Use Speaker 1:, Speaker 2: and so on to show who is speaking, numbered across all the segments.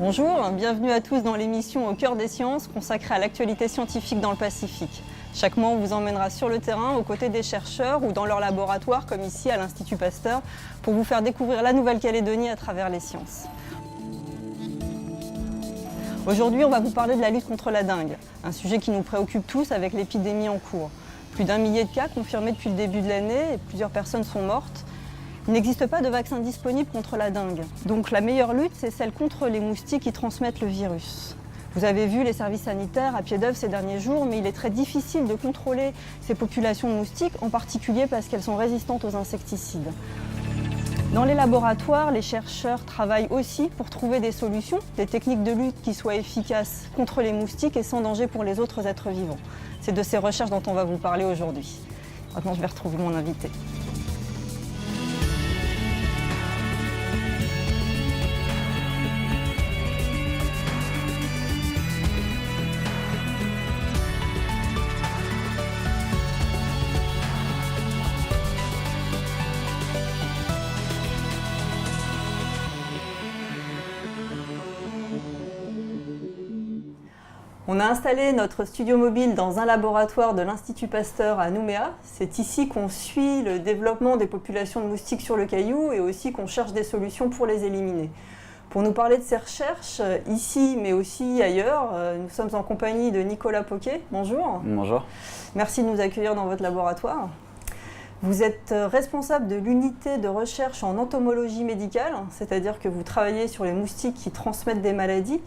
Speaker 1: Bonjour, bienvenue à tous dans l'émission Au cœur des sciences consacrée à l'actualité scientifique dans le Pacifique. Chaque mois, on vous emmènera sur le terrain aux côtés des chercheurs ou dans leur laboratoire, comme ici à l'Institut Pasteur, pour vous faire découvrir la Nouvelle-Calédonie à travers les sciences. Aujourd'hui, on va vous parler de la lutte contre la dengue, un sujet qui nous préoccupe tous avec l'épidémie en cours. Plus d'1 millier de cas confirmés depuis le début de l'année et plusieurs personnes sont mortes. Il n'existe pas de vaccin disponible contre la dengue. Donc la meilleure lutte, c'est celle contre les moustiques qui transmettent le virus. Vous avez vu les services sanitaires à pied d'œuvre ces derniers jours, mais il est très difficile de contrôler ces populations de moustiques, en particulier parce qu'elles sont résistantes aux insecticides. Dans les laboratoires, les chercheurs travaillent aussi pour trouver des solutions, des techniques de lutte qui soient efficaces contre les moustiques et sans danger pour les autres êtres vivants. C'est de ces recherches dont on va vous parler aujourd'hui. Maintenant, je vais retrouver mon invité. On a installé notre studio mobile dans un laboratoire de l'Institut Pasteur à Nouméa. C'est ici qu'on suit le développement des populations de moustiques sur le Caillou et aussi qu'on cherche des solutions pour les éliminer. Pour nous parler de ces recherches, ici mais aussi ailleurs, nous sommes en compagnie de Nicolas Poquet. Bonjour.
Speaker 2: Bonjour.
Speaker 1: Merci de nous accueillir dans votre laboratoire. Vous êtes responsable de l'unité de recherche en entomologie médicale, c'est-à-dire que vous travaillez sur les moustiques qui transmettent des maladies.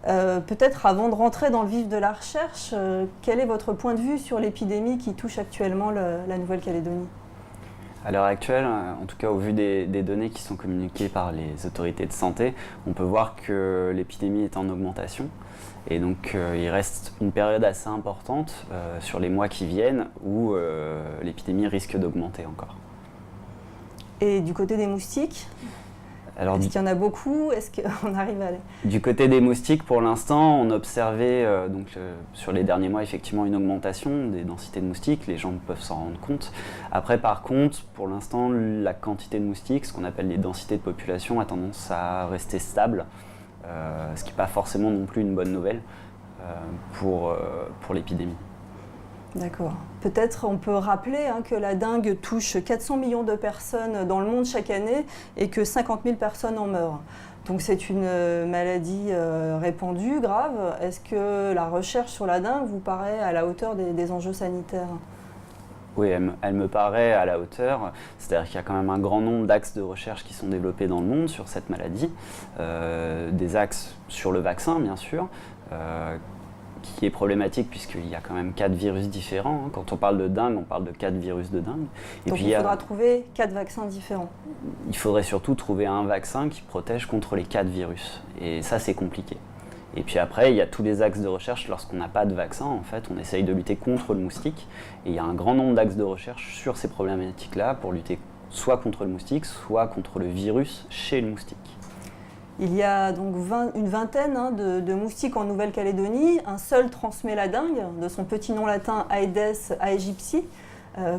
Speaker 1: Peut-être avant de rentrer dans le vif de la recherche, quel est votre point de vue sur l'épidémie qui touche actuellement la Nouvelle-Calédonie ?
Speaker 2: À l'heure actuelle, en tout cas au vu des données qui sont communiquées par les autorités de santé, on peut voir que l'épidémie est en augmentation. Et donc il reste une période assez importante sur les mois qui viennent où l'épidémie risque d'augmenter encore. Et
Speaker 1: du côté des moustiques ? Alors, est-ce qu'il y en a beaucoup ? Est-ce qu'on arrive à aller ?
Speaker 2: Du côté des moustiques, pour l'instant, on observait sur les derniers mois effectivement une augmentation des densités de moustiques. Les gens peuvent s'en rendre compte. Après, par contre, pour l'instant, la quantité de moustiques, ce qu'on appelle les densités de population, a tendance à rester stable, ce qui n'est pas forcément non plus une bonne nouvelle pour l'épidémie.
Speaker 1: D'accord. Peut-être on peut rappeler que la dengue touche 400 millions de personnes dans le monde chaque année et que 50 000 personnes en meurent. Donc c'est une maladie répandue, grave. Est-ce que la recherche sur la dengue vous paraît à la hauteur des enjeux sanitaires ?
Speaker 2: Oui, elle me paraît à la hauteur. C'est-à-dire qu'il y a quand même un grand nombre d'axes de recherche qui sont développés dans le monde sur cette maladie. Des axes sur le vaccin, bien sûr, qui est problématique puisqu'il y a quand même 4 virus différents. Quand on parle de dengue, on parle de 4 virus de dengue.
Speaker 1: Et donc puis, il faudra trouver 4 vaccins différents.
Speaker 2: Il faudrait surtout trouver un vaccin qui protège contre les 4 virus. Et ça, c'est compliqué. Et puis après, il y a tous les axes de recherche. Lorsqu'on n'a pas de vaccin, en fait, on essaye de lutter contre le moustique. Et il y a un grand nombre d'axes de recherche sur ces problématiques-là pour lutter soit contre le moustique, soit contre le virus chez le moustique.
Speaker 1: Il y a donc une vingtaine de moustiques en Nouvelle-Calédonie. Un seul transmet la dengue, de son petit nom latin Aedes aegypti.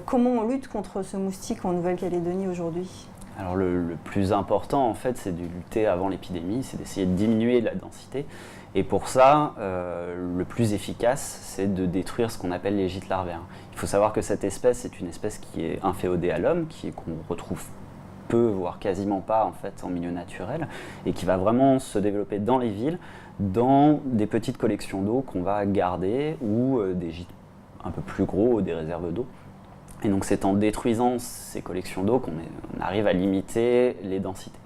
Speaker 1: Comment on lutte contre ce moustique en Nouvelle-Calédonie aujourd'hui ?
Speaker 2: Alors le plus important, en fait, c'est de lutter avant l'épidémie, c'est d'essayer de diminuer la densité. Et pour ça, le plus efficace, c'est de détruire ce qu'on appelle les gîtes larvaires. Il faut savoir que cette espèce est une espèce qui est inféodée à l'homme, qu'on retrouve peu, voire quasiment pas en fait en milieu naturel, et qui va vraiment se développer dans les villes, dans des petites collections d'eau qu'on va garder, ou des gîtes un peu plus gros, ou des réserves d'eau. Et donc c'est en détruisant ces collections d'eau qu'on arrive à limiter les densités.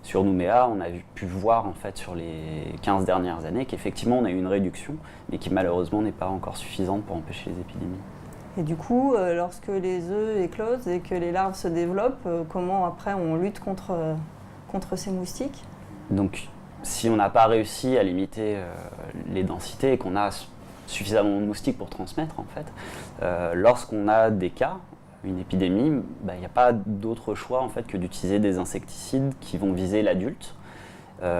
Speaker 2: Sur Nouméa, on a pu voir en fait sur les 15 dernières années qu'effectivement on a eu une réduction, mais qui malheureusement n'est pas encore suffisante pour empêcher les épidémies.
Speaker 1: Et du coup, lorsque les œufs éclosent et que les larves se développent, comment après on lutte contre ces moustiques ?
Speaker 2: Donc, si on n'a pas réussi à limiter les densités et qu'on a suffisamment de moustiques pour transmettre, en fait, lorsqu'on a des cas, une épidémie, il n'y a pas d'autre choix en fait, que d'utiliser des insecticides qui vont viser l'adulte.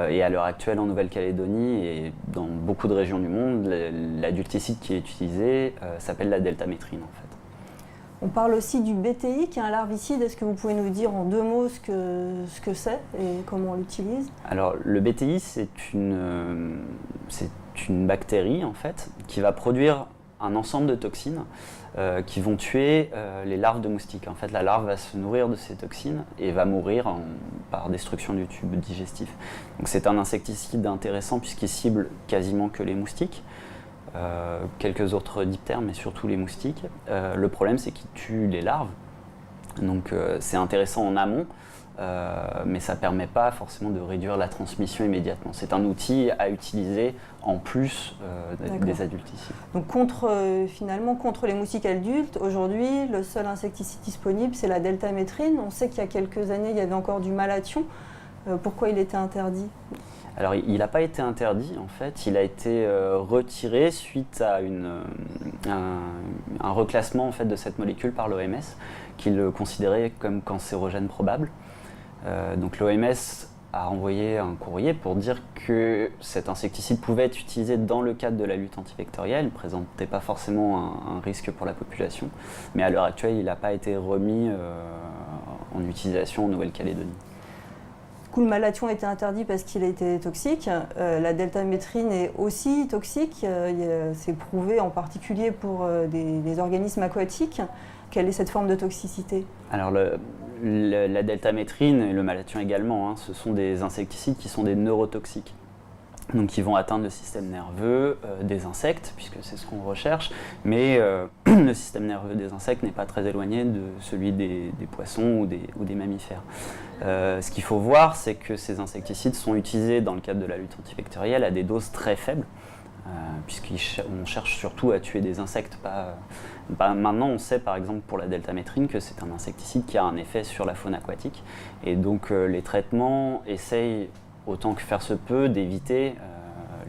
Speaker 2: Et à l'heure actuelle en Nouvelle-Calédonie et dans beaucoup de régions du monde, l'adulticide qui est utilisé s'appelle la deltamétrine en fait.
Speaker 1: On parle aussi du BTI, qui est un larvicide. Est-ce que vous pouvez nous dire en 2 mots ce que c'est et comment on l'utilise?
Speaker 2: Alors, le BTI, c'est une bactérie, en fait, qui va produire un ensemble de toxines qui vont tuer les larves de moustiques. En fait, la larve va se nourrir de ces toxines et va mourir par destruction du tube digestif. Donc, c'est un insecticide intéressant puisqu'il cible quasiment que les moustiques. Quelques autres diptères, mais surtout les moustiques. Le problème, c'est qu'il tue les larves. Donc, c'est intéressant en amont, mais ça ne permet pas forcément de réduire la transmission immédiatement. C'est un outil à utiliser en plus des adulticides.
Speaker 1: Donc, finalement, contre les moustiques adultes, aujourd'hui, le seul insecticide disponible, c'est la deltamétrine. On sait qu'il y a quelques années, il y avait encore du malathion. Pourquoi il était interdit ?
Speaker 2: Alors, il n'a pas été interdit, en fait. Il a été retiré suite à un reclassement en fait, de cette molécule par l'OMS, qui le considérait comme cancérogène probable. Donc, l'OMS a envoyé un courrier pour dire que cet insecticide pouvait être utilisé dans le cadre de la lutte antivectorielle. Il ne présentait pas forcément un risque pour la population. Mais à l'heure actuelle, il n'a pas été remis en utilisation en Nouvelle-Calédonie.
Speaker 1: Le malathion a été interdit parce qu'il a été toxique. La deltamétrine est aussi toxique. C'est prouvé en particulier pour des organismes aquatiques. Quelle est cette forme de toxicité ?
Speaker 2: Alors la deltamétrine et le malathion également, ce sont des insecticides qui sont des neurotoxiques. Donc qui vont atteindre le système nerveux des insectes, puisque c'est ce qu'on recherche, mais le système nerveux des insectes n'est pas très éloigné de celui des poissons ou des mammifères. Ce qu'il faut voir, c'est que ces insecticides sont utilisés dans le cadre de la lutte antivectorielle à des doses très faibles, puisqu'on cherche surtout à tuer des insectes. Maintenant, on sait par exemple pour la deltamétrine que c'est un insecticide qui a un effet sur la faune aquatique, et donc les traitements essayent autant que faire se peut, d'éviter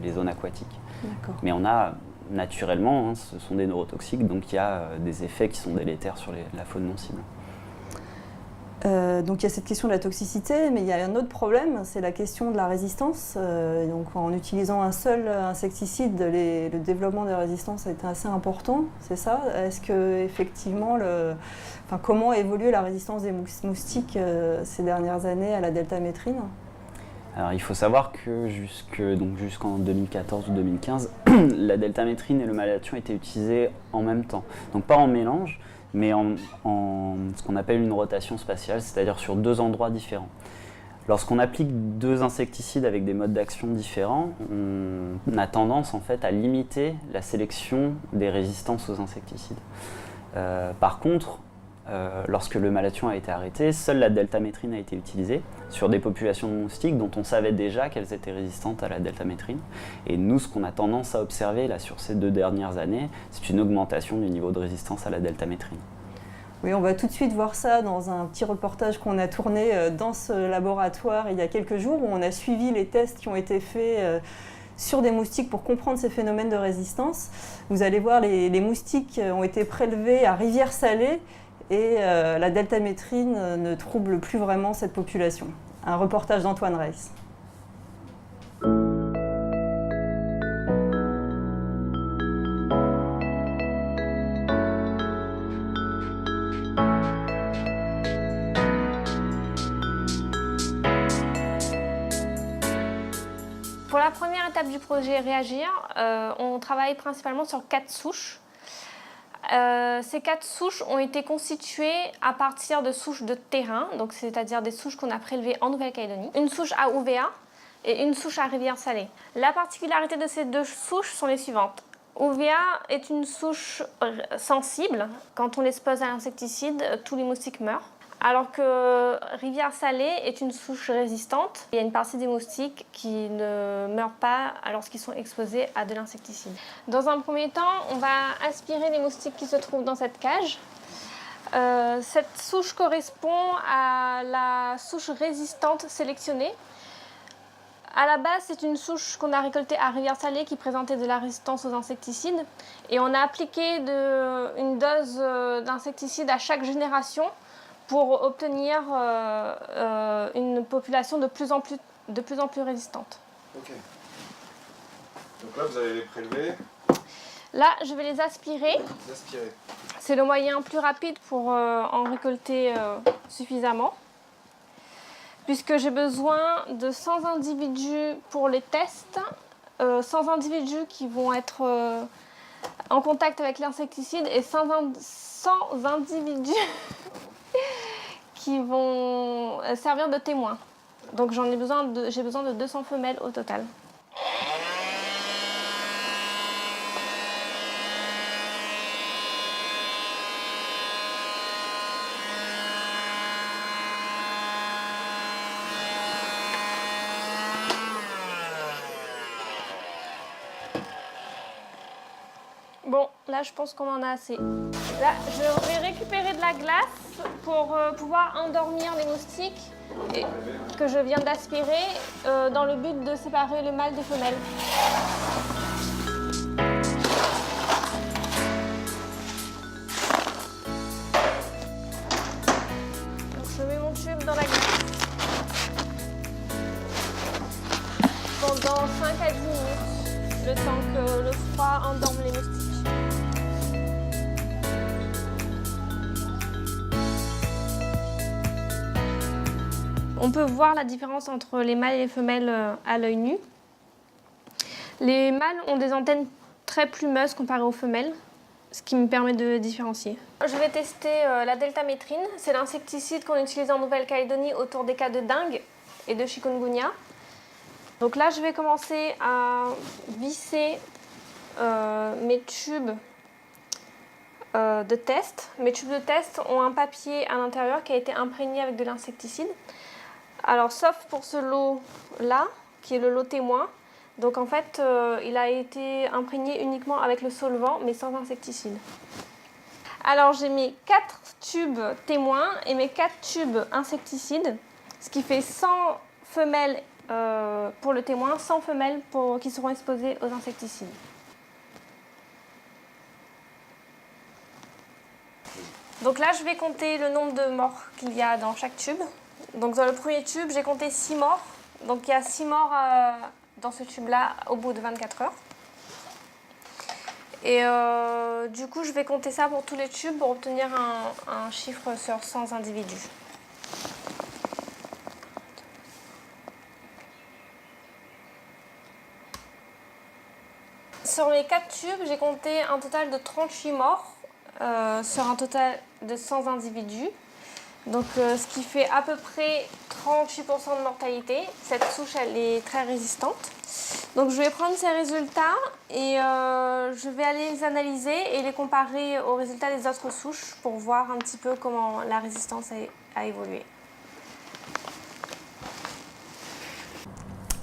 Speaker 2: les zones aquatiques.
Speaker 1: D'accord.
Speaker 2: Mais on a naturellement, ce sont des neurotoxiques, donc il y a des effets qui sont délétères sur la faune non cible.
Speaker 1: Donc il y a cette question de la toxicité, mais il y a un autre problème, c'est la question de la résistance. Donc en utilisant un seul insecticide, le développement des résistances a été assez important, c'est ça ? Est-ce que effectivement, comment a évolué la résistance des moustiques ces dernières années à la deltamétrine ?
Speaker 2: Alors il faut savoir que jusqu'en 2014 ou 2015, la deltamétrine et le malathion étaient utilisés en même temps. Donc pas en mélange, mais en ce qu'on appelle une rotation spatiale, c'est-à-dire sur 2 endroits différents. Lorsqu'on applique 2 insecticides avec des modes d'action différents, on a tendance en fait à limiter la sélection des résistances aux insecticides. Par contre, lorsque le malathion a été arrêté, seule la deltamétrine a été utilisée sur des populations de moustiques dont on savait déjà qu'elles étaient résistantes à la deltamétrine. Et nous, ce qu'on a tendance à observer là, sur ces 2 dernières années, c'est une augmentation du niveau de résistance à la deltamétrine.
Speaker 1: Oui, on va tout de suite voir ça dans un petit reportage qu'on a tourné dans ce laboratoire il y a quelques jours, où on a suivi les tests qui ont été faits sur des moustiques pour comprendre ces phénomènes de résistance. Vous allez voir, les moustiques ont été prélevés à Rivière-Salée, et la deltamétrine ne trouble plus vraiment cette population. Un reportage d'Antoine Reiss.
Speaker 3: Pour la première étape du projet Réagir, on travaille principalement sur 4 souches. Ces 4 souches ont été constituées à partir de souches de terrain, donc c'est-à-dire des souches qu'on a prélevées en Nouvelle-Calédonie, une souche à Ouvéa et une souche à Rivière-Salée. La particularité de ces 2 souches sont les suivantes. Ouvéa est une souche sensible. Quand on l'expose à l'insecticide, tous les moustiques meurent. Alors que Rivière-Salée est une souche résistante. Il y a une partie des moustiques qui ne meurent pas lorsqu'ils sont exposés à de l'insecticide. Dans un premier temps, on va aspirer les moustiques qui se trouvent dans cette cage. Cette souche correspond à la souche résistante sélectionnée. À la base, c'est une souche qu'on a récoltée à Rivière-Salée qui présentait de la résistance aux insecticides. Et on a appliqué une dose d'insecticide à chaque génération pour obtenir une population de plus en plus résistante.
Speaker 4: Ok. Donc là, vous allez les prélever.
Speaker 3: Là, je vais les aspirer. C'est le moyen plus rapide pour en récolter suffisamment. Puisque j'ai besoin de 100 individus pour les tests, 100 individus qui vont être en contact avec l'insecticide et 100 individus qui vont servir de témoins. Donc j'ai besoin de 200 femelles au total. Bon, là je pense qu'on en a assez. Là, je vais récupérer de la glace pour pouvoir endormir les moustiques que je viens d'aspirer dans le but de séparer le mâle des femelles. Donc je mets mon tube dans la glace pendant 5 à 10 minutes, le temps que le froid endorme les moustiques. On peut voir la différence entre les mâles et les femelles à l'œil nu. Les mâles ont des antennes très plumeuses comparées aux femelles, ce qui me permet de différencier. Je vais tester la deltamétrine. C'est l'insecticide qu'on utilise en Nouvelle-Calédonie autour des cas de dengue et de chikungunya. Donc là, je vais commencer à visser mes tubes de test. Mes tubes de test ont un papier à l'intérieur qui a été imprégné avec de l'insecticide. Alors, sauf pour ce lot-là, qui est le lot témoin. Donc, en fait, il a été imprégné uniquement avec le solvant, mais sans insecticide. Alors, j'ai mes 4 tubes témoins et mes 4 tubes insecticides, ce qui fait 100 femelles pour le témoin, 100 femelles qui seront exposées aux insecticides. Donc là, je vais compter le nombre de morts qu'il y a dans chaque tube. Donc dans le premier tube, j'ai compté 6 morts. Donc il y a 6 morts dans ce tube-là au bout de 24 heures. Et du coup, je vais compter ça pour tous les tubes pour obtenir un chiffre sur 100 individus. Sur les 4 tubes, j'ai compté un total de 38 morts sur un total de 100 individus. Donc, ce qui fait à peu près 38% de mortalité. Cette souche, elle est très résistante. Donc, je vais prendre ces résultats et je vais aller les analyser et les comparer aux résultats des autres souches pour voir un petit peu comment la résistance a évolué.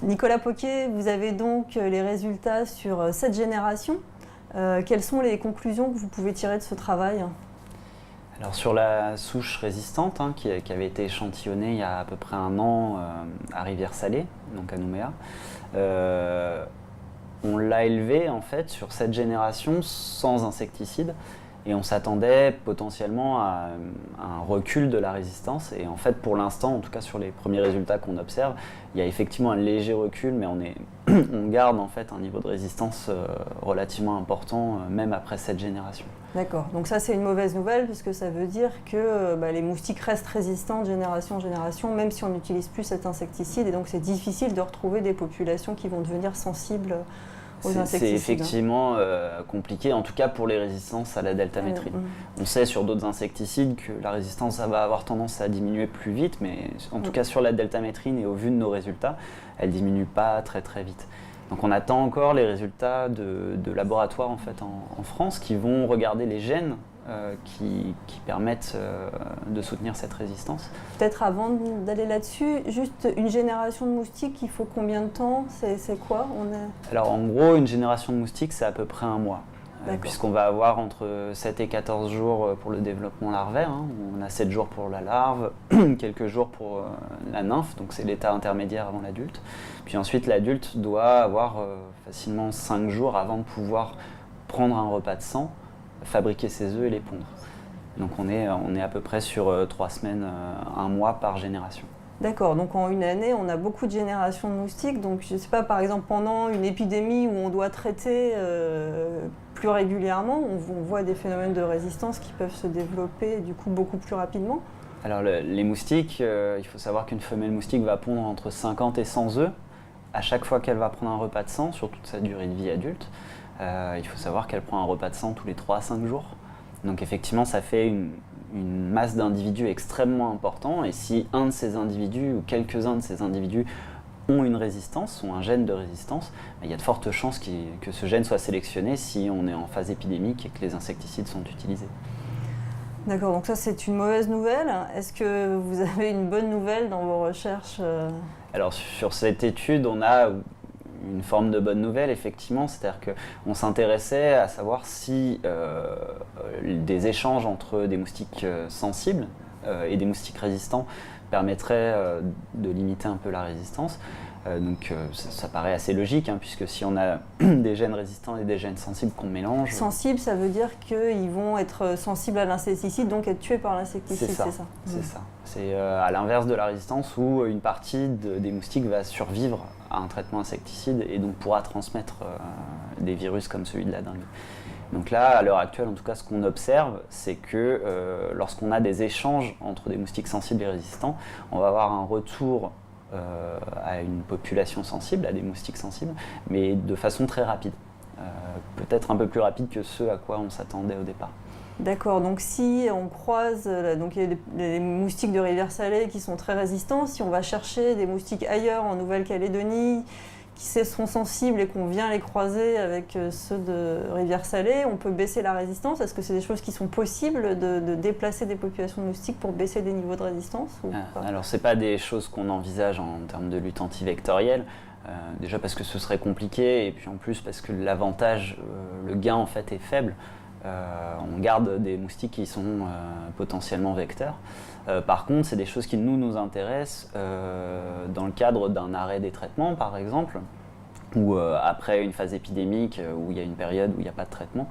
Speaker 1: Nicolas Poquet, vous avez donc les résultats sur cette génération. Quelles sont les conclusions que vous pouvez tirer de ce travail ?
Speaker 2: Alors sur la souche résistante qui avait été échantillonnée il y a à peu près 1 an à Rivière-Salée, donc à Nouméa, on l'a élevée en fait sur cette génération sans insecticide et on s'attendait potentiellement à un recul de la résistance et en fait pour l'instant, en tout cas sur les premiers résultats qu'on observe, il y a effectivement un léger recul mais on garde en fait un niveau de résistance relativement important même après cette génération.
Speaker 1: D'accord, donc ça c'est une mauvaise nouvelle puisque ça veut dire que les moustiques restent résistants de génération en génération même si on n'utilise plus cet insecticide et donc c'est difficile de retrouver des populations qui vont devenir sensibles aux insecticides.
Speaker 2: C'est effectivement compliqué, en tout cas pour les résistances à la deltamétrine. On sait sur d'autres insecticides que la résistance va avoir tendance à diminuer plus vite, mais en tout cas sur la deltamétrine et au vu de nos résultats, elle ne diminue pas très très vite. Donc on attend encore les résultats de laboratoires en fait en France qui vont regarder les gènes qui permettent de soutenir cette résistance.
Speaker 1: Peut-être avant d'aller là-dessus, juste une génération de moustiques, il faut combien de temps ? C'est quoi ?
Speaker 2: Alors en gros, une génération de moustiques, c'est à peu près 1 mois. Puisqu'on va avoir entre 7 et 14 jours pour le développement larvaire. On a 7 jours pour la larve, quelques jours pour la nymphe, donc c'est l'état intermédiaire avant l'adulte. Puis ensuite, l'adulte doit avoir facilement 5 jours avant de pouvoir prendre un repas de sang, fabriquer ses œufs et les pondre. Donc on est à peu près sur 3 semaines, 1 mois par génération.
Speaker 1: D'accord, donc en une année, on a beaucoup de générations de moustiques. Donc je ne sais pas, par exemple, pendant une épidémie où on doit traiter plus régulièrement, on voit des phénomènes de résistance qui peuvent se développer du coup beaucoup plus rapidement.
Speaker 2: Alors les moustiques, il faut savoir qu'une femelle moustique va pondre entre 50 et 100 œufs à chaque fois qu'elle va prendre un repas de sang sur toute sa durée de vie adulte. Il faut savoir qu'elle prend un repas de sang tous les 3 à 5 jours. Donc effectivement, ça fait une masse d'individus extrêmement important, et si un de ces individus ou quelques-uns de ces individus ont une résistance, ont un gène de résistance, il y a de fortes chances que ce gène soit sélectionné si on est en phase épidémique et que les insecticides sont utilisés.
Speaker 1: D'accord, donc ça c'est une mauvaise nouvelle. Est-ce que vous avez une bonne nouvelle dans vos recherches
Speaker 2: Alors sur cette étude, on a une forme de bonne nouvelle, effectivement, c'est-à-dire qu'on s'intéressait à savoir si des échanges entre des moustiques sensibles et des moustiques résistants permettraient de limiter un peu la résistance. Ça paraît assez logique, hein, puisque si on a des gènes résistants et des gènes sensibles qu'on mélange...
Speaker 1: Sensibles, ça veut dire qu'ils vont être sensibles à l'insecticide, donc être tués par l'insecticide, c'est ça?
Speaker 2: C'est ça. C'est à l'inverse de la résistance où une partie des moustiques va survivre à un traitement insecticide et donc pourra transmettre des virus comme celui de la dengue. Donc là, à l'heure actuelle, en tout cas, ce qu'on observe, c'est que lorsqu'on a des échanges entre des moustiques sensibles et résistants, on va avoir un retour à une population sensible, à des moustiques sensibles, mais de façon très rapide. Peut-être un peu plus rapide que ce à quoi on s'attendait au départ.
Speaker 1: D'accord, donc si on croise, donc il y a les moustiques de Rivière-Salée qui sont très résistants, si on va chercher des moustiques ailleurs en Nouvelle-Calédonie qui sont sensibles et qu'on vient les croiser avec ceux de Rivière-Salée, on peut baisser la résistance. Est-ce que c'est des choses qui sont possibles de déplacer des populations de moustiques pour baisser des niveaux de résistance ou pas?
Speaker 2: Alors ce n'est pas des choses qu'on envisage en termes de lutte antivectorielle, déjà parce que ce serait compliqué et puis en plus parce que l'avantage, le gain en fait est faible. On garde des moustiques qui sont potentiellement vecteurs. Par contre, c'est des choses qui nous intéressent dans le cadre d'un arrêt des traitements, par exemple, ou après une phase épidémique où il y a une période où il n'y a pas de traitement.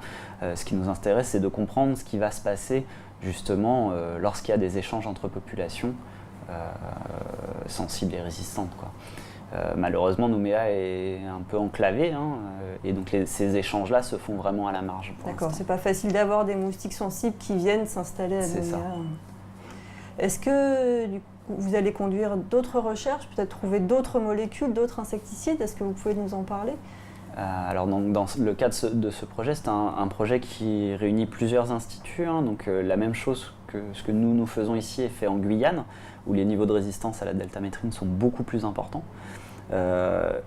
Speaker 2: Ce qui nous intéresse, c'est de comprendre ce qui va se passer justement lorsqu'il y a des échanges entre populations sensibles et résistantes, quoi. Malheureusement, Nouméa est un peu enclavé, hein, et donc ces échanges-là se font vraiment à la marge.
Speaker 1: D'accord, c'est pas facile d'avoir des moustiques sensibles qui viennent s'installer à Nouméa. Est-ce que vous allez conduire d'autres recherches, peut-être trouver d'autres molécules, d'autres insecticides? Est-ce que vous pouvez nous en parler?
Speaker 2: Alors dans le cadre de ce projet, c'est un projet qui réunit plusieurs instituts, hein, donc la même chose que ce que nous faisons ici est fait en Guyane, où les niveaux de résistance à la deltamétrine sont beaucoup plus importants.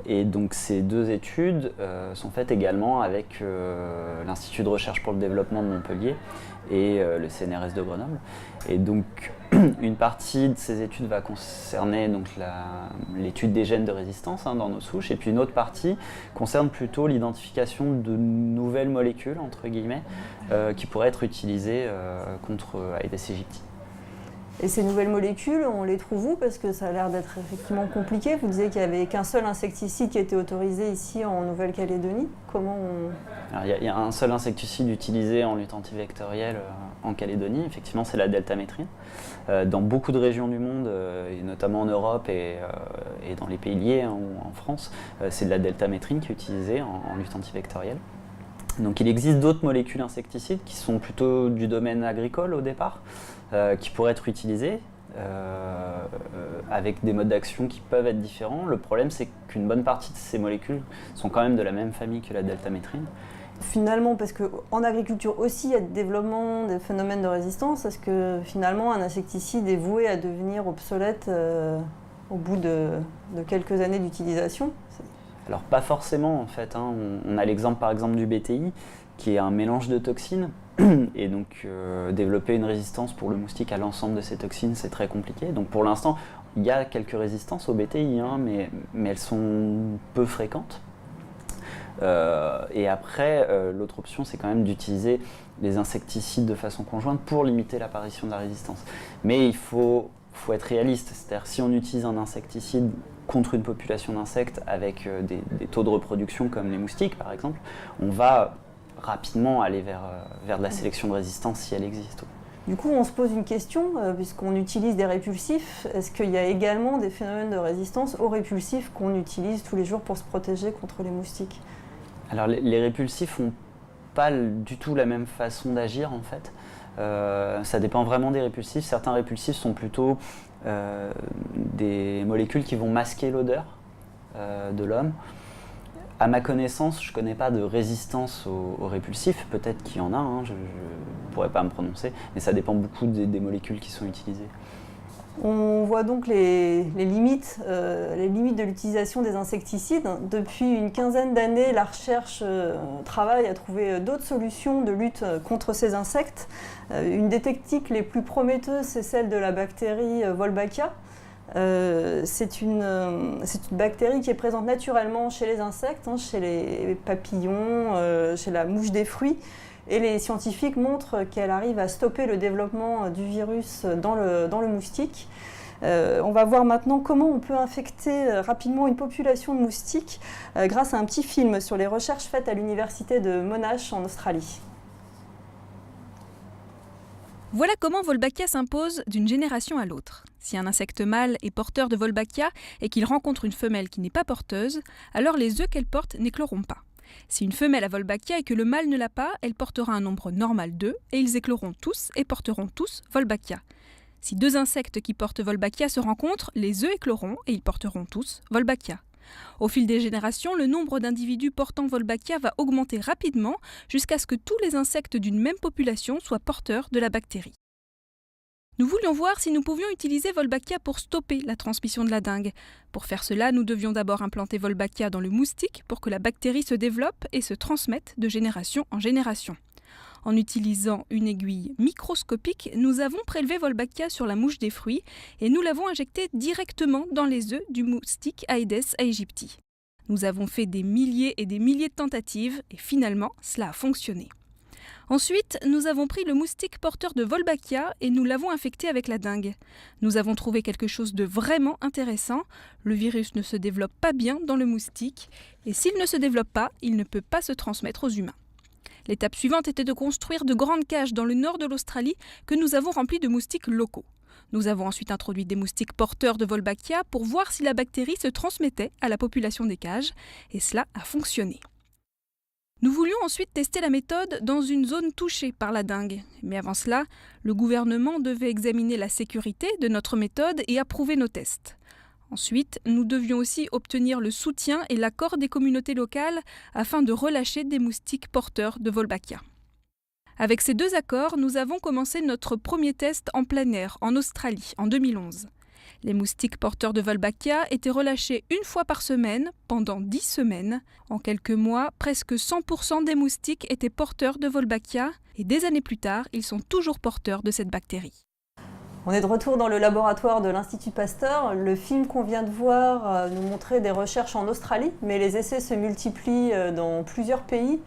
Speaker 2: Et donc ces deux études sont faites également avec l'Institut de recherche pour le développement de Montpellier et le CNRS de Grenoble. Et donc une partie de ces études va concerner l'étude des gènes de résistance, hein, dans nos souches, et puis une autre partie concerne plutôt l'identification de nouvelles molécules, entre guillemets, qui pourraient être utilisées contre Aedes aegypti.
Speaker 1: Et ces nouvelles molécules, on les trouve où? Parce que ça a l'air d'être effectivement compliqué. Vous disiez qu'il n'y avait qu'un seul insecticide qui était autorisé ici en Nouvelle-Calédonie. Comment on...
Speaker 2: Alors, il y a un seul insecticide utilisé en lutte antivectorielle en Calédonie, effectivement, c'est la deltamétrine. Dans beaucoup de régions du monde, et notamment en Europe et dans les pays liés, hein, ou en France, c'est de la deltamétrine qui est utilisée en lutte antivectorielle. Donc il existe d'autres molécules insecticides qui sont plutôt du domaine agricole au départ, qui pourraient être utilisées avec des modes d'action qui peuvent être différents. Le problème, c'est qu'une bonne partie de ces molécules sont quand même de la même famille que la deltamétrine.
Speaker 1: Finalement, parce qu'en agriculture aussi, il y a des développements, des phénomènes de résistance. Est-ce que finalement un insecticide est voué à devenir obsolète au bout de quelques années d'utilisation?
Speaker 2: Alors pas forcément en fait, hein. On a l'exemple par exemple du BTI qui est un mélange de toxines et donc développer une résistance pour le moustique à l'ensemble de ces toxines, c'est très compliqué. Donc pour l'instant il y a quelques résistances au BTI, hein, mais elles sont peu fréquentes. Et après l'autre option c'est quand même d'utiliser les insecticides de façon conjointe pour limiter l'apparition de la résistance. Mais il faut être réaliste, c'est-à-dire si on utilise un insecticide contre une population d'insectes avec des taux de reproduction comme les moustiques par exemple, on va rapidement aller vers de la sélection de résistance si elle existe.
Speaker 1: Du coup, on se pose une question, puisqu'on utilise des répulsifs, est-ce qu'il y a également des phénomènes de résistance aux répulsifs qu'on utilise tous les jours pour se protéger contre les moustiques?
Speaker 2: Alors les répulsifs n'ont pas du tout la même façon d'agir en fait. Ça dépend vraiment des répulsifs. Certains répulsifs sont plutôt des molécules qui vont masquer l'odeur de l'homme. À ma connaissance, je ne connais pas de résistance aux répulsifs. Peut-être qu'il y en a, hein, je ne pourrais pas me prononcer, mais ça dépend beaucoup des molécules qui sont utilisées.
Speaker 1: On voit donc les limites de l'utilisation des insecticides. Depuis une quinzaine d'années, la recherche travaille à trouver d'autres solutions de lutte contre ces insectes. Une des techniques les plus prometteuses, c'est celle de la bactérie Wolbachia. C'est une bactérie qui est présente naturellement chez les insectes, hein, chez les papillons, chez la mouche des fruits. Et les scientifiques montrent qu'elle arrive à stopper le développement du virus dans le moustique. On va voir maintenant comment on peut infecter rapidement une population de moustiques grâce à un petit film sur les recherches faites à l'université de Monash en Australie.
Speaker 4: Voilà comment Wolbachia s'impose d'une génération à l'autre. Si un insecte mâle est porteur de Wolbachia et qu'il rencontre une femelle qui n'est pas porteuse, alors les œufs qu'elle porte n'écloront pas. Si une femelle a Wolbachia et que le mâle ne l'a pas, elle portera un nombre normal d'œufs et ils écloront tous et porteront tous Wolbachia. Si deux insectes qui portent Wolbachia se rencontrent, les œufs écloront et ils porteront tous Wolbachia. Au fil des générations, le nombre d'individus portant Wolbachia va augmenter rapidement jusqu'à ce que tous les insectes d'une même population soient porteurs de la bactérie. Nous voulions voir si nous pouvions utiliser Wolbachia pour stopper la transmission de la dengue. Pour faire cela, nous devions d'abord implanter Wolbachia dans le moustique pour que la bactérie se développe et se transmette de génération en génération. En utilisant une aiguille microscopique, nous avons prélevé Wolbachia sur la mouche des fruits et nous l'avons injecté directement dans les œufs du moustique Aedes aegypti. Nous avons fait des milliers et des milliers de tentatives et finalement, cela a fonctionné. Ensuite, nous avons pris le moustique porteur de Wolbachia et nous l'avons infecté avec la dengue. Nous avons trouvé quelque chose de vraiment intéressant. Le virus ne se développe pas bien dans le moustique et s'il ne se développe pas, il ne peut pas se transmettre aux humains. L'étape suivante était de construire de grandes cages dans le nord de l'Australie que nous avons remplies de moustiques locaux. Nous avons ensuite introduit des moustiques porteurs de Wolbachia pour voir si la bactérie se transmettait à la population des cages et cela a fonctionné. Nous voulions ensuite tester la méthode dans une zone touchée par la dengue. Mais avant cela, le gouvernement devait examiner la sécurité de notre méthode et approuver nos tests. Ensuite, nous devions aussi obtenir le soutien et l'accord des communautés locales afin de relâcher des moustiques porteurs de Wolbachia. Avec ces deux accords, nous avons commencé notre premier test en plein air, en Australie, en 2011. Les moustiques porteurs de Wolbachia étaient relâchés une fois par semaine, pendant 10 semaines. En quelques mois, presque 100% des moustiques étaient porteurs de Wolbachia et des années plus tard, ils sont toujours porteurs de cette bactérie.
Speaker 1: On est de retour dans le laboratoire de l'Institut Pasteur. Le film qu'on vient de voir nous montrait des recherches en Australie, mais les essais se multiplient dans plusieurs pays.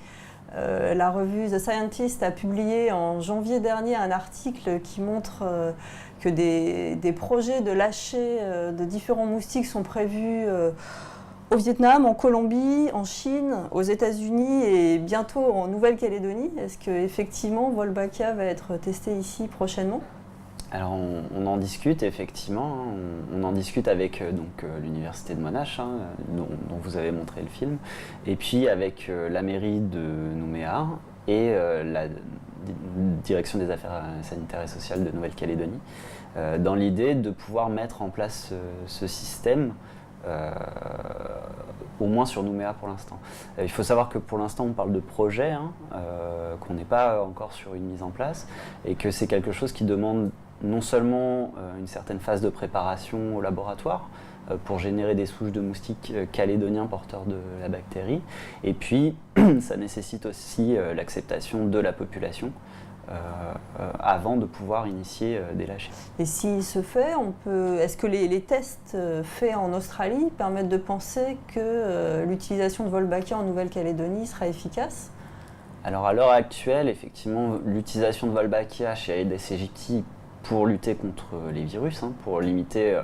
Speaker 1: La revue The Scientist a publié en janvier dernier un article qui montre que des projets de lâcher de différents moustiques sont prévus au Vietnam, en Colombie, en Chine, aux États-Unis et bientôt en Nouvelle-Calédonie. Est-ce qu'effectivement Wolbachia va être testé ici prochainement ?
Speaker 2: Alors on en discute effectivement, hein. On en discute avec l'université de Monash, hein, dont vous avez montré le film, et puis avec la mairie de Nouméa et la direction des affaires sanitaires et sociales de Nouvelle-Calédonie, dans l'idée de pouvoir mettre en place ce système, au moins sur Nouméa pour l'instant. Il faut savoir que pour l'instant on parle de projet, hein, qu'on n'est pas encore sur une mise en place, et que c'est quelque chose qui demande non seulement une certaine phase de préparation au laboratoire pour générer des souches de moustiques calédoniens porteurs de la bactérie, et puis ça nécessite aussi l'acceptation de la population avant de pouvoir initier des lâchers.
Speaker 1: Et s'il se fait, est-ce que les tests faits en Australie permettent de penser que l'utilisation de Wolbachia en Nouvelle-Calédonie sera efficace ?
Speaker 2: Alors à l'heure actuelle, effectivement, l'utilisation de Wolbachia chez Aedes aegypti pour lutter contre les virus, pour limiter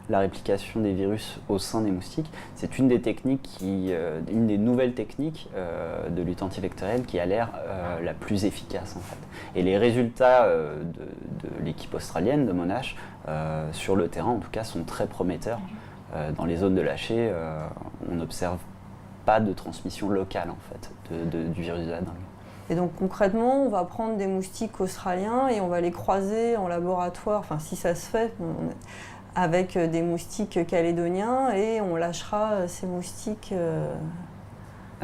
Speaker 2: la réplication des virus au sein des moustiques. C'est une des techniques une des nouvelles techniques de lutte antivectorielle qui a l'air la plus efficace en fait. Et les résultats de l'équipe australienne de Monash sur le terrain en tout cas sont très prometteurs. Dans les zones de lâcher, on n'observe pas de transmission locale en fait du virus de la dengue.
Speaker 1: Et donc concrètement, on va prendre des moustiques australiens et on va les croiser en laboratoire, enfin si ça se fait, avec des moustiques calédoniens et on lâchera ces moustiques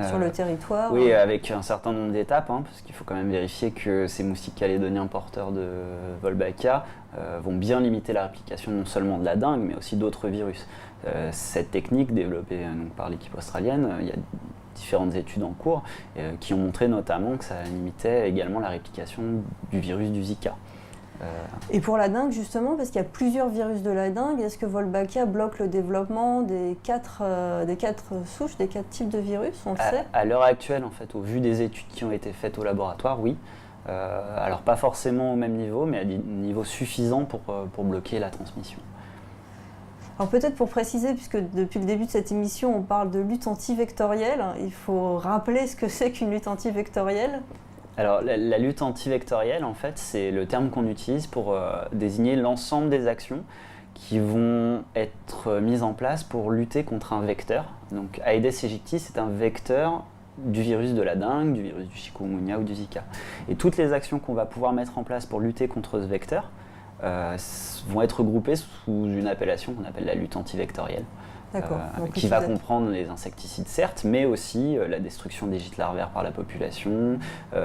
Speaker 1: sur le territoire.
Speaker 2: Oui, avec un certain nombre d'étapes, parce qu'il faut quand même vérifier que ces moustiques calédoniens porteurs de Wolbachia vont bien limiter la réplication non seulement de la dengue, mais aussi d'autres virus. Cette technique développée donc, par l'équipe australienne, il y a différentes études en cours qui ont montré notamment que ça limitait également la réplication du virus du Zika.
Speaker 1: Et pour la dengue justement, parce qu'il y a plusieurs virus de la dengue, est-ce que Wolbachia bloque le développement des quatre souches, des 4 types de virus, on le sait?
Speaker 2: À l'heure actuelle, en fait, au vu des études qui ont été faites au laboratoire, oui. Alors pas forcément au même niveau, mais à des niveaux suffisants pour bloquer la transmission.
Speaker 1: Alors peut-être pour préciser, puisque depuis le début de cette émission, on parle de lutte antivectorielle, il faut rappeler ce que c'est qu'une lutte antivectorielle.
Speaker 2: Alors la lutte antivectorielle, en fait, c'est le terme qu'on utilise pour désigner l'ensemble des actions qui vont être mises en place pour lutter contre un vecteur. Donc Aedes aegypti, c'est un vecteur du virus de la dengue, du virus du chikungunya ou du Zika. Et toutes les actions qu'on va pouvoir mettre en place pour lutter contre ce vecteur vont être regroupées sous une appellation qu'on appelle la lutte antivectorielle. Qui va comprendre les insecticides certes, mais aussi la destruction des gîtes larvaires par la population,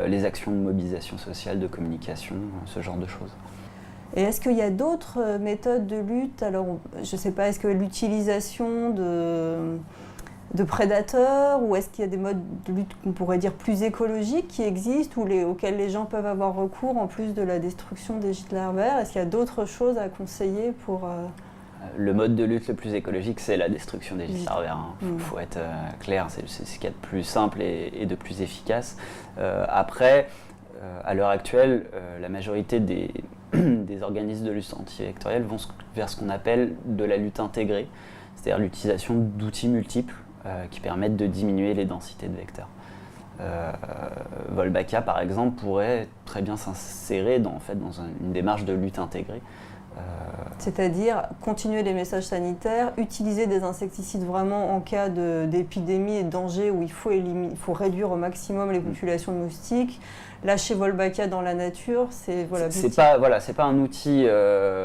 Speaker 2: les actions de mobilisation sociale, de communication, ce genre de choses.
Speaker 1: Et est-ce qu'il y a d'autres méthodes de lutte? Alors, je ne sais pas, est-ce que l'utilisation de prédateurs, ou est-ce qu'il y a des modes de lutte qu'on pourrait dire plus écologiques qui existent, auxquels les gens peuvent avoir recours en plus de la destruction des gîtes larvaires? Est-ce qu'il y a d'autres choses à conseiller pour...
Speaker 2: Le mode de lutte le plus écologique, c'est la destruction des gîtes larvaires. Faut être clair, c'est ce qu'il y a de plus simple et de plus efficace. Après, à l'heure actuelle, la majorité des organismes de lutte antivectorielle vont vers ce qu'on appelle de la lutte intégrée, c'est-à-dire l'utilisation d'outils multiples qui permettent de diminuer les densités de vecteurs. Wolbachia, par exemple, pourrait très bien s'insérer dans une démarche de lutte intégrée.
Speaker 1: C'est-à-dire continuer les messages sanitaires, utiliser des insecticides vraiment en cas d'épidémie et de danger où il faut réduire au maximum les populations de moustiques, lâcher Wolbachia dans la nature, c'est
Speaker 2: pas un outil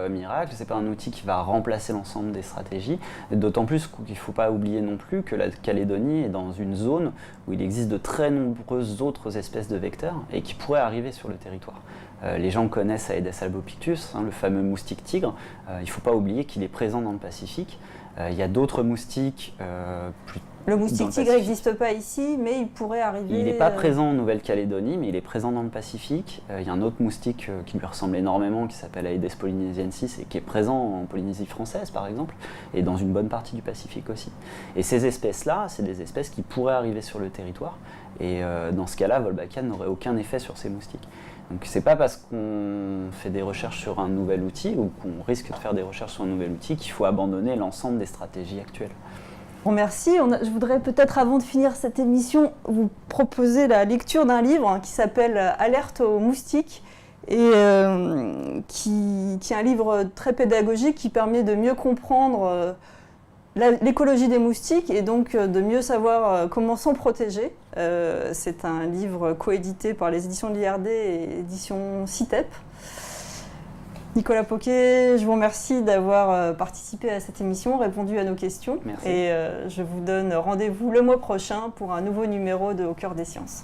Speaker 2: miracle, c'est pas un outil qui va remplacer l'ensemble des stratégies, d'autant plus qu'il ne faut pas oublier non plus que la Calédonie est dans une zone où il existe de très nombreuses autres espèces de vecteurs et qui pourraient arriver sur le territoire. Les gens connaissent Aedes albopictus, le fameux moustique tigre. Il ne faut pas oublier qu'il est présent dans le Pacifique. Il y a d'autres moustiques
Speaker 1: Le moustique tigre n'existe pas ici, mais il pourrait arriver...
Speaker 2: Il n'est pas présent en Nouvelle-Calédonie, mais il est présent dans le Pacifique. Il y a un autre moustique qui lui ressemble énormément, qui s'appelle Aedes polynesiensis, et qui est présent en Polynésie française, par exemple, et dans une bonne partie du Pacifique aussi. Et ces espèces-là, c'est des espèces qui pourraient arriver sur le territoire, et dans ce cas-là, Wolbachia n'aurait aucun effet sur ces moustiques. Donc c'est pas parce qu'on fait des recherches sur un nouvel outil, ou qu'on risque de faire des recherches sur un nouvel outil, qu'il faut abandonner l'ensemble des stratégies actuelles.
Speaker 1: Bon, merci. Je voudrais peut-être, avant de finir cette émission, vous proposer la lecture d'un livre qui s'appelle « Alerte aux moustiques » et qui est un livre très pédagogique qui permet de mieux comprendre l'écologie des moustiques et donc de mieux savoir comment s'en protéger. C'est un livre coédité par les éditions de l'IRD et éditions CITEP. Nicolas Poquet, je vous remercie d'avoir participé à cette émission, répondu à nos questions.
Speaker 2: Merci.
Speaker 1: Et je vous donne rendez-vous le mois prochain pour un nouveau numéro de Au cœur des sciences.